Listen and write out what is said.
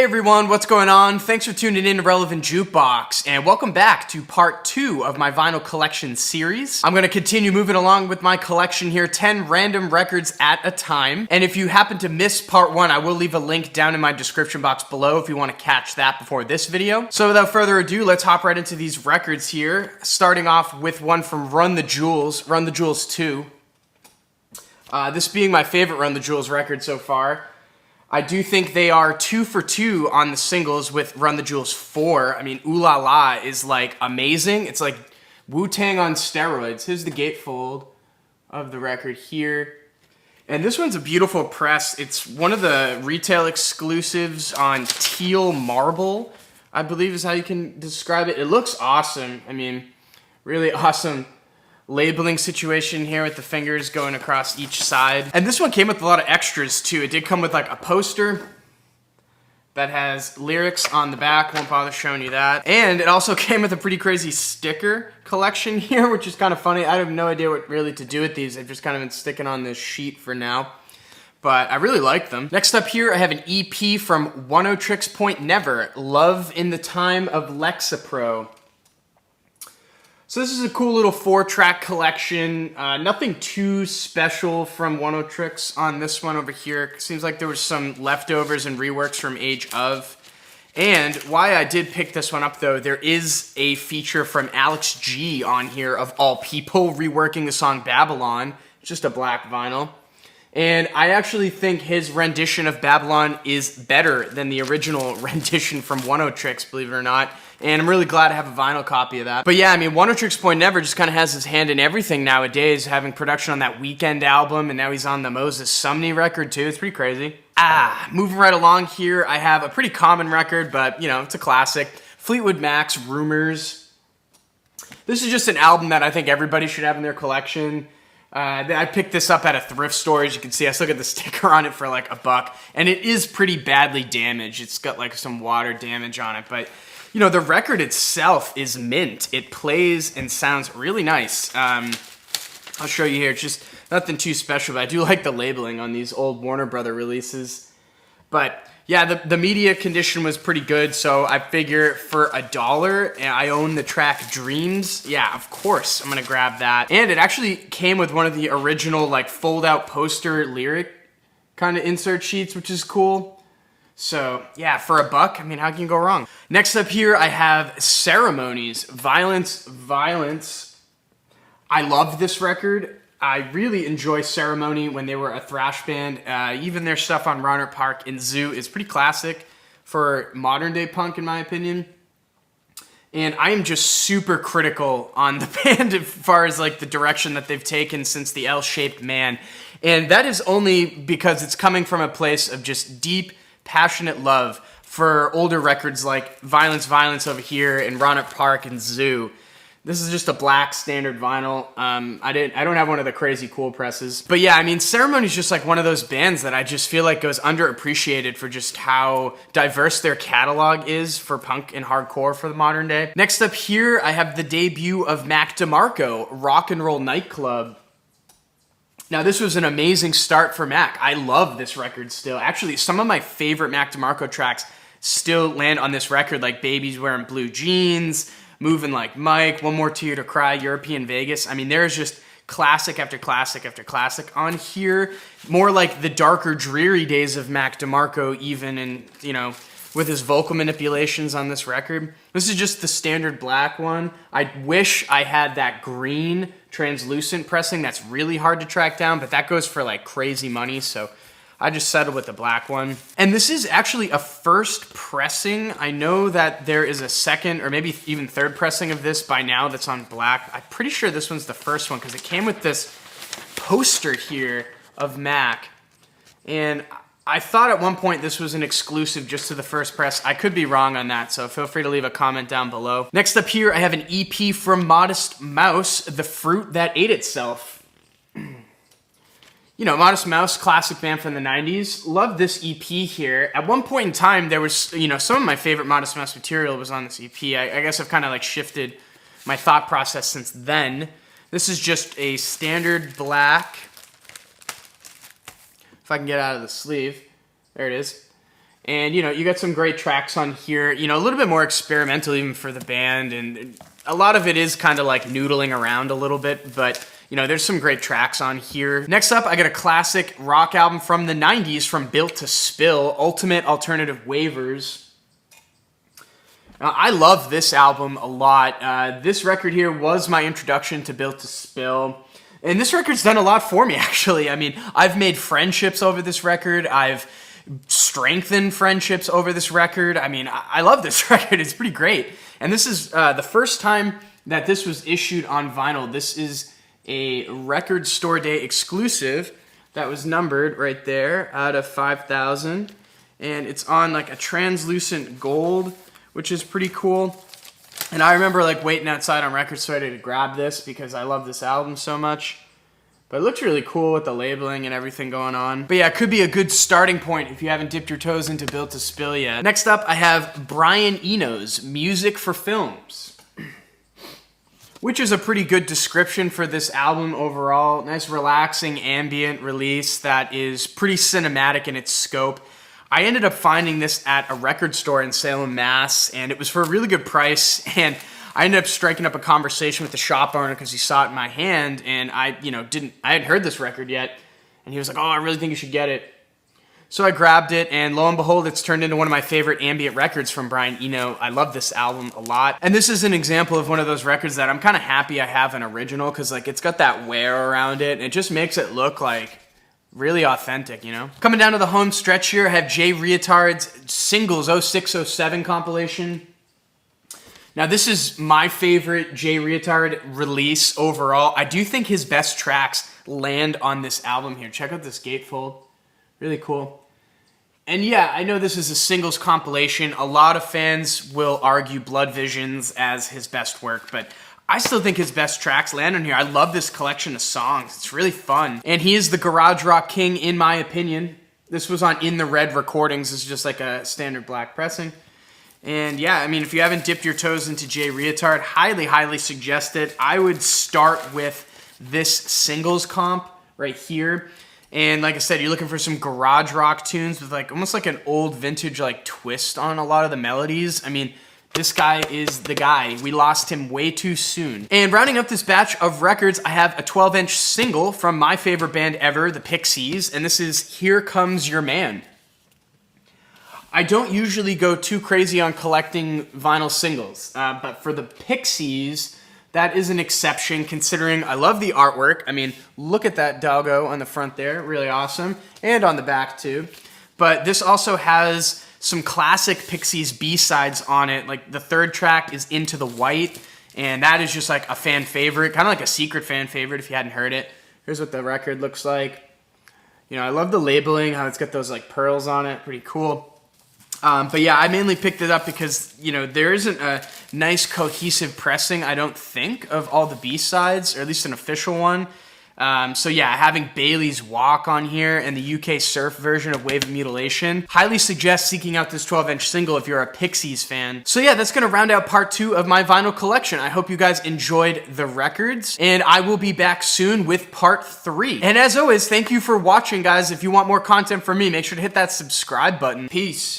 Hey everyone, what's going on? Thanks for tuning in to Relevant Jukebox, and welcome back to part 2 of my vinyl collection series. I'm going to continue moving along with my collection here, 10 random records at a time. And if you happen to miss part 1, I will leave a link down in my description box below if you want to catch that before this video. So without further ado, let's hop right into these records here, starting off with one from Run the Jewels 2. This being my favorite Run the Jewels record so far. I do think they are 2 for 2 on the singles with Run the Jewels 4. I mean, Ooh La La is like amazing. It's like Wu-Tang on steroids. Here's the gatefold of the record here. And this one's a beautiful press. It's one of the retail exclusives on teal marble, I believe is how you can describe it. It looks awesome. I mean, really awesome labeling situation here with the fingers going across each side. And this one came with a lot of extras too. It did come with like a poster that has lyrics on the back, won't bother showing you that. And it also came with a pretty crazy sticker collection here, which is kind of funny. I have no idea what really to do with these. I've just kind of been sticking on this sheet for now, but I really like them. Next up here, I have an EP from Oneohtrix Point Never, Love in the Time of Lexapro. So this is a cool little 4-track collection. Nothing too special from Oneohtrix on this one over here. Seems like there was some leftovers and reworks from Age of. And why I did pick this one up though, there is a feature from Alex G on here of all people reworking the song Babylon. It's just a black vinyl. And I actually think his rendition of Babylon is better than the original rendition from Oneohtrix, believe it or not. And I'm really glad to have a vinyl copy of that. But yeah, I mean, Oneohtrix Point Never just kind of has his hand in everything nowadays, having production on that Weekend album, and now he's on the Moses Sumney record too. It's pretty crazy. Moving right along here, I have a pretty common record, but you know, it's a classic. Fleetwood Mac's Rumors. This is just an album that I think everybody should have in their collection. I picked this up at a thrift store, as you can see. I still got the sticker on it for like $1, and it is pretty badly damaged. It's got like some water damage on it, but you know, the record itself is mint. It plays and sounds really nice. I'll show you here. It's just nothing too special, but I do like the labeling on these old Warner Brother releases. But yeah, the media condition was pretty good, so I figure for $1, and I own the track Dreams. Yeah, of course, I'm gonna grab that. And it actually came with one of the original like fold-out poster lyric kind of insert sheets, which is cool. So yeah, for $1, I mean, how can you go wrong? Next up here, I have Ceremonies, Violence, Violence. I love this record. I really enjoy Ceremony when they were a thrash band. Even their stuff on Roanoke Park and Zoo is pretty classic for modern day punk, in my opinion. And I am just super critical on the band as far as like the direction that they've taken since the L-Shaped Man. And that is only because it's coming from a place of just deep, passionate love for older records like Violence, Violence over here and Roanoke Park and Zoo. This is just a black standard vinyl. I don't have one of the crazy cool presses. But yeah, I mean, Ceremony is just like one of those bands that I just feel like goes underappreciated for just how diverse their catalog is for punk and hardcore for the modern day. Next up here, I have the debut of Mac Demarco, Rock and Roll Nightclub. Now, this was an amazing start for Mac. I love this record still. Actually, some of my favorite Mac DeMarco tracks still land on this record, like Babies Wearing Blue Jeans, Moving Like Mike, One More Tear to Cry, European Vegas. I mean, there's just classic after classic after classic on here. More like the darker, dreary days of Mac DeMarco even, and, you know, with his vocal manipulations on this record. This is just the standard black one. I wish I had that green translucent pressing. That's really hard to track down, but that goes for like crazy money, so I just settled with the black one. And this is actually a first pressing. I know that there is a second or maybe even third pressing of this by now that's on black. I'm pretty sure this one's the first one because it came with this poster here of Mac. And I thought at one point this was an exclusive just to the first press. I could be wrong on that, so feel free to leave a comment down below. Next up here, I have an EP from Modest Mouse, The Fruit That Ate Itself. You know, Modest Mouse, classic band from the 90s. Love this EP here. At one point in time, there was, you know, some of my favorite Modest Mouse material was on this EP. I guess I've kind of like shifted my thought process since then. This is just a standard black. If I can get out of the sleeve. There it is. And, you know, you got some great tracks on here, you know, a little bit more experimental even for the band, and a lot of it is kind of like noodling around a little bit, but, you know, there's some great tracks on here. Next up, I got a classic rock album from the 90s from Built to Spill, Ultimate Alternative Waivers. Now, I love this album a lot. This record here was my introduction to Built to Spill. And this record's done a lot for me, actually. I mean, I've made friendships over this record. I've strengthened friendships over this record. I mean, I love this record. It's pretty great. And this is the first time that this was issued on vinyl. This is a Record Store Day exclusive that was numbered right there out of 5,000. And it's on like a translucent gold, which is pretty cool. And I remember like waiting outside on Record Store Day to grab this because I love this album so much. But it looks really cool with the labeling and everything going on. But yeah, it could be a good starting point if you haven't dipped your toes into Built to Spill yet. Next up, I have Brian Eno's Music for Films, which is a pretty good description for this album overall. Nice, relaxing, ambient release that is pretty cinematic in its scope. I ended up finding this at a record store in Salem, Mass, and it was for a really good price, and I ended up striking up a conversation with the shop owner because he saw it in my hand, and I hadn't heard this record yet, and he was like, oh, I really think you should get it. So I grabbed it, and lo and behold, it's turned into one of my favorite ambient records from Brian Eno. I love this album a lot, and this is an example of one of those records that I'm kind of happy I have an original, because like it's got that wear around it, and it just makes it look like really authentic, you know? Coming down to the home stretch here, I have Jay Reatard's Singles 0607 compilation. Now, this is my favorite Jay Reatard release overall. I do think his best tracks land on this album here. Check out this gatefold. Really cool. And yeah, I know this is a singles compilation. A lot of fans will argue Blood Visions as his best work, but I still think his best tracks land on here. I love this collection of songs. It's really fun. And he is the garage rock king, in my opinion. This was on In the Red recordings. This is just like a standard black pressing. And yeah, I mean, if you haven't dipped your toes into Jay Reatard, highly, highly suggest it. I would start with this singles comp right here. And like I said, you're looking for some garage rock tunes with like almost like an old vintage like twist on a lot of the melodies. I mean, this guy is the guy. We lost him way too soon. And rounding up this batch of records, I have a 12-inch single from my favorite band ever, the Pixies, and this is Here Comes Your Man. I don't usually go too crazy on collecting vinyl singles, but for the Pixies, that is an exception considering I love the artwork. I mean, look at that doggo on the front there, really awesome, and on the back too. But this also has some classic Pixies B-sides on it. Like the third track is Into the White, and that is just like a fan favorite, kind of like a secret fan favorite if you hadn't heard it. Here's what the record looks like. You know, I love the labeling, how it's got those like pearls on it, pretty cool. But yeah, I mainly picked it up because, you know, there isn't a nice cohesive pressing, I don't think, of all the B-sides, or at least an official one. So yeah, having Bailey's Walk on here and the UK Surf version of Wave of Mutilation, highly suggest seeking out this 12-inch single if you're a Pixies fan. So yeah, that's going to round out part 2 of my vinyl collection. I hope you guys enjoyed the records, and I will be back soon with part 3. And as always, thank you for watching, guys. If you want more content from me, make sure to hit that subscribe button. Peace.